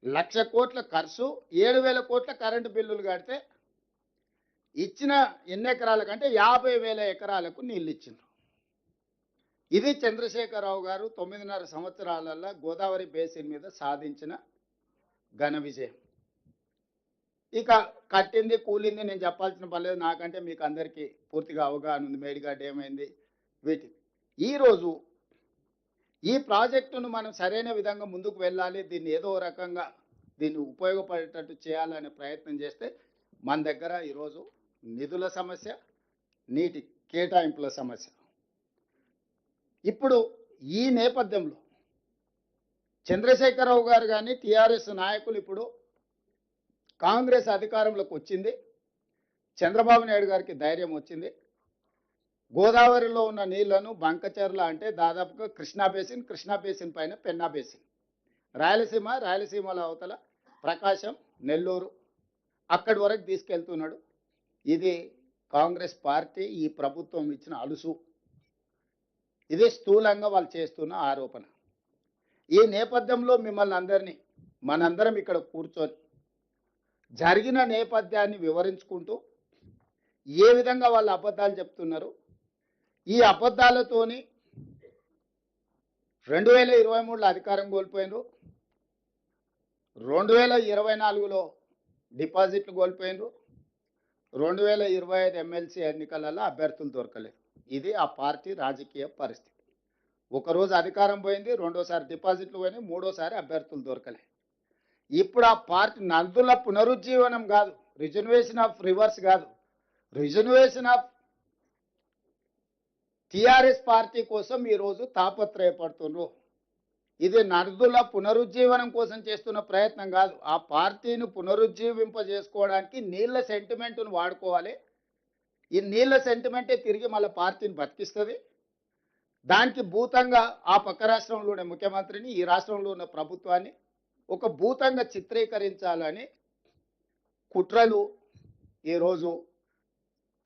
1,00,00,000 ఖర్చు, 7,000 కోట్ల కరెంటు బిల్లులు కడితే ఇచ్చిన ఎన్ని ఎకరాలకంటే 50,000 ఎకరాలకు నీళ్ళు ఇచ్చిండ్రు. ఇది చంద్రశేఖరరావు గారు 9.5 సంవత్సరాలలో గోదావరి బేసిన్ మీద సాధించిన ఘన విజయం. ఇక కట్టింది కూలింది నేను చెప్పాల్సిన పర్లేదు, నాకంటే మీకు అందరికీ పూర్తిగా అవగాహన ఉంది. మేడిగడ్డ ఏమైంది వీటి. ఈరోజు ఈ ప్రాజెక్టును మనం సరైన విధంగా ముందుకు వెళ్ళాలి, దీన్ని ఏదో రకంగా దీన్ని ఉపయోగపడేటట్టు చేయాలనే ప్రయత్నం చేస్తే మన దగ్గర ఈరోజు నిధుల సమస్య, నీటి కేటాయింపుల సమస్య. ఇప్పుడు ఈ నేపథ్యంలో చంద్రశేఖరరావు గారు కానీ టీఆర్ఎస్ నాయకులు ఇప్పుడు కాంగ్రెస్ అధికారంలోకి వచ్చింది, చంద్రబాబు నాయుడు గారికి ధైర్యం వచ్చింది. గోదావరిలో ఉన్న నీళ్లను బంకచర్ల అంటే దాదాపుగా కృష్ణా బేసిన్ పైన పెన్నా బేసిన్, రాయలసీమలో అవతల ప్రకాశం, నెల్లూరు అక్కడి వరకు తీసుకెళ్తున్నాడు. ఇది కాంగ్రెస్ పార్టీ ఈ ప్రభుత్వం ఇచ్చిన అలుసు. ఇది స్థూలంగా వాళ్ళు చేస్తున్న ఆరోపణ. ఈ నేపథ్యంలో మిమ్మల్ని అందరినీ మనందరం ఇక్కడ కూర్చొని జరిగిన నేపథ్యాన్ని వివరించుకుంటూ ఏ విధంగా వాళ్ళు అబద్ధాలు చెప్తున్నారు, ఈ అబద్ధాలతోని 2023లో అధికారం కోల్పోయినారు, 2024లో డిపాజిట్లు కోల్పోయినారు, 2025 ఎమ్మెల్సీ ఎన్నికలలో అభ్యర్థులు దొరకలేదు. ఇది ఆ పార్టీ రాజకీయ పరిస్థితి. ఒకరోజు అధికారం పోయింది, రెండోసారి డిపాజిట్లు పోయినాయి, మూడోసారి అభ్యర్థులు దొరకలేదు. ఇప్పుడు ఆ పార్టీ నందుల పునరుజ్జీవనం కాదు, రిజర్వేషన్ ఆఫ్ రివర్స్ కాదు, రిజర్వేషన్ ఆఫ్ టీఆర్ఎస్ పార్టీ కోసం ఈరోజు తాపత్రయపడుతున్నారు. ఇది నర్దుల పునరుజ్జీవనం కోసం చేస్తున్న ప్రయత్నం కాదు. ఆ పార్టీని పునరుజ్జీవింపజేసుకోవడానికి నీళ్ల సెంటిమెంట్ను వాడుకోవాలి. ఈ నీళ్ల సెంటిమెంటే తిరిగి మళ్ళీ పార్టీని బతికిస్తుంది. దానికి భూతంగా ఆ పక్క రాష్ట్రంలో ఉన్న ముఖ్యమంత్రిని, ఈ రాష్ట్రంలో ఉన్న ప్రభుత్వాన్ని ఒక భూతంగా చిత్రీకరించాలని కుట్రలు ఈరోజు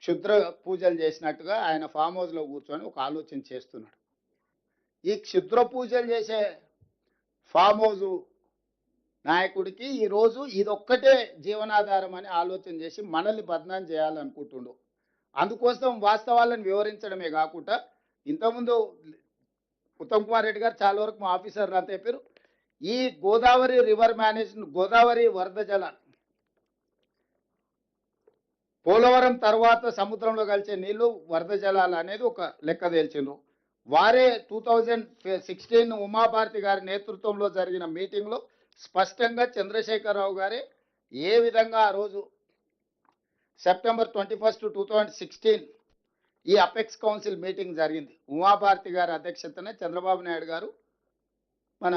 క్షుద్ర పూజలు చేసినట్టుగా ఆయన ఫామ్ హౌస్లో కూర్చొని ఒక ఆలోచన చేస్తున్నాడు. ఈ క్షుద్ర పూజలు చేసే ఫామ్ హౌస్ నాయకుడికి ఈరోజు ఇదొక్కటే జీవనాధారం అని ఆలోచన చేసి మనల్ని బదనాం చేయాలనుకుంటుండు. అందుకోసం వాస్తవాలను వివరించడమే కాకుండా ఇంతకుముందు ఉత్తమ్ కుమార్ రెడ్డి గారు చాలా వరకు మా ఆఫీసర్లు అంతా చెప్పారు, ఈ గోదావరి రివర్ మేనేజ్మెంట్, గోదావరి వరద జలాలు పోలవరం తర్వాత సముద్రంలో కలిసే నీళ్లు వరద జలాలు అనేది ఒక లెక్క తేల్చిండ్రు. వారే 2016 ఉమాభారతి గారి నేతృత్వంలో జరిగిన మీటింగ్లో స్పష్టంగా చంద్రశేఖరరావు గారే ఏ విధంగా ఆ రోజు సెప్టెంబర్ 21, 2016 ఈ అపెక్స్ కౌన్సిల్ మీటింగ్ జరిగింది. ఉమాభారతి గారి అధ్యక్షతనే చంద్రబాబు నాయుడు గారు మన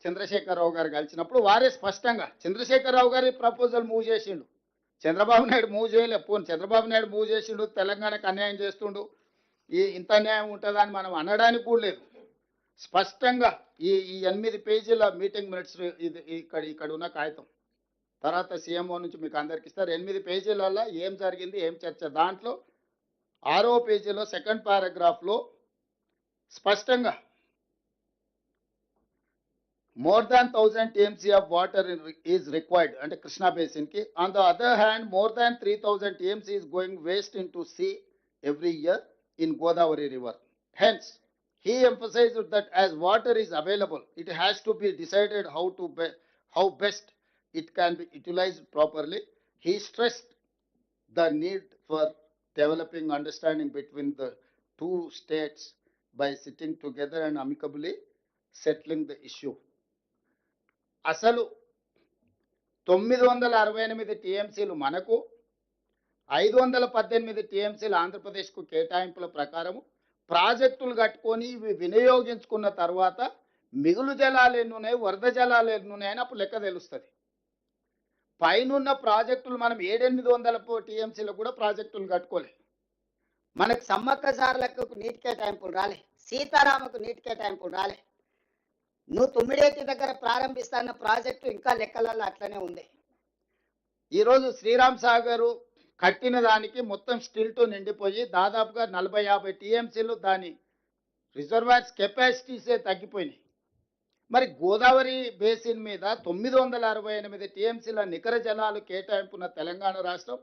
చంద్రశేఖరరావు గారు కలిసినప్పుడు వారే స్పష్టంగా చంద్రశేఖరరావు గారి ప్రపోజల్ మూవ్ చేసిండు, చంద్రబాబు నాయుడు మూవ్ చేయలే. చంద్రబాబు నాయుడు మూవ్ చేసిండు, తెలంగాణకు అన్యాయం చేస్తుండు, ఇంత అన్యాయం ఉంటుందని మనం అనడానికి కూడా లేదు. స్పష్టంగా ఈ 8 పేజీల మీటింగ్ మినిట్స్, ఇది ఇక్కడ ఉన్న కాగితం తర్వాత సీఎంఓ నుంచి మీకు అందరికి ఇస్తారు. 8 పేజీలలో ఏం జరిగింది, ఏం చర్చ. దాంట్లో 6వ పేజీలో సెకండ్ పారాగ్రాఫ్లో స్పష్టంగా more than 1,000 TMC of water is required and Krishna basin ki. On the other hand, more than 3,000 TMC is going waste into sea every year in Godavari river. Hence, he emphasized that as water is available, it has to be decided how best it can be utilized properly. He stressed the need for developing understanding between the two states by sitting together and amicably settling the issue. అసలు 968 టీఎంసీలు మనకు, 518 టీఎంసీలు ఆంధ్రప్రదేశ్కు కేటాయింపుల ప్రకారము ప్రాజెక్టులు కట్టుకొని ఇవి వినియోగించుకున్న తర్వాత మిగులు జలాలు ఎన్నున్నాయి, వరద జలాలు ఎన్నున్నాయని అప్పుడు లెక్క తెలుస్తుంది. పైనున్న ప్రాజెక్టులు మనం 700-800 టీఎంసీలు కూడా ప్రాజెక్టులు కట్టుకోలేదు. మనకు సమ్మక్క సార్లకు నీటి కేటాయింపులు రాలే, సీతారామకు నీటి కేటాయింపులు రాలే. నువ్వు తుమ్మిడేటి దగ్గర ప్రారంభిస్తున్న ప్రాజెక్టు ఇంకా లెక్కలలో అట్లనే ఉంది. ఈరోజు శ్రీరామ్ సాగర్ కట్టిన దానికి మొత్తం స్టిల్తో నిండిపోయి దాదాపుగా 40-50 టీఎంసీలు దాని రిజర్వాయర్స్ కెపాసిటీసే తగ్గిపోయినాయి. మరి గోదావరి బేసిన్ మీద 968 టీఎంసీల నికర జలాలు కేటాయింపున్న తెలంగాణ రాష్ట్రం